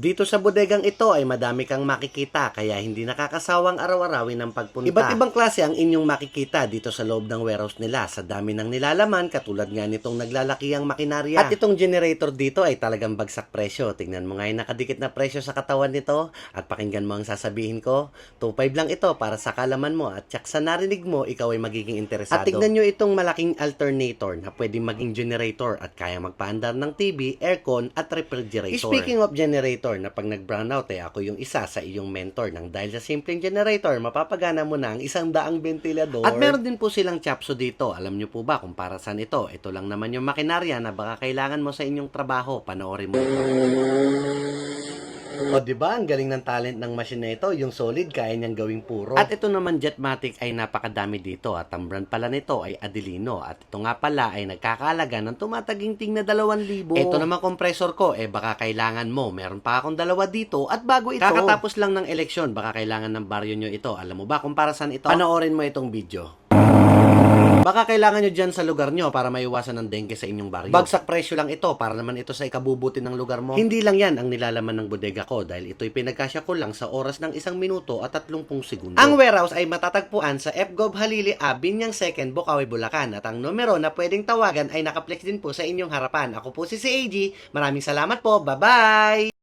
Dito sa bodegang ito ay madami kang makikita kaya hindi nakakasawang araw-arawin ng pagpunta. Iba't ibang klase ang inyong makikita dito sa loob ng warehouse nila sa dami ng nilalaman katulad nga nitong naglalakihang makinarya. At itong generator dito ay talagang bagsak presyo. Tingnan mo nga yung nakadikit na presyo sa katawan nito at pakinggan mo ang sasabihin ko. 2.5 lang ito para sa kalaman mo at tsak sa narinig mo ikaw ay magiging interesado. At tignan nyo itong malaking alternator na pwedeng maging generator at kaya magpaandar ng TV, aircon at refrigerator. Speaking of generator, na pag nag-brownout ako yung isa sa iyong mentor nang dahil sa simpleng generator, mapapagana mo na ang 100 ventilador. At meron din po silang chapso dito. Alam nyo po ba kung para saan ito? Ito lang naman yung makinarya na baka kailangan mo sa inyong trabaho. Panoorin mo ito. O diba, ang galing ng talent ng machine na ito, yung solid kaya niyang gawing puro. At ito naman Jetmatic ay napakadami dito at ang brand pala nito ay Adelino at ito nga pala ay nagkakalaga ng tumataginting na 2,000. Ito naman compressor ko, baka kailangan mo. Meron pa akong dalawa dito at bago ito. Kakatapos lang ng eleksyon, baka kailangan ng baryo nyo ito. Alam mo ba kung para saan ito? Panoorin mo itong video. Baka kailangan nyo dyan sa lugar nyo para maiwasan ng dengue sa inyong baryo. Bagsak presyo lang ito para naman ito sa ikabubuti ng lugar mo. Hindi lang yan ang nilalaman ng bodega ko dahil ito'y pinagkasya ko lang sa oras ng 1 minuto at 30 segundo. Ang warehouse ay matatagpuan sa FGov Halili Binyang 2nd, Bukawi, Bulacan at ang numero na pwedeng tawagan ay nakaplex din po sa inyong harapan. Ako po si AG. Maraming salamat po. Bye-bye!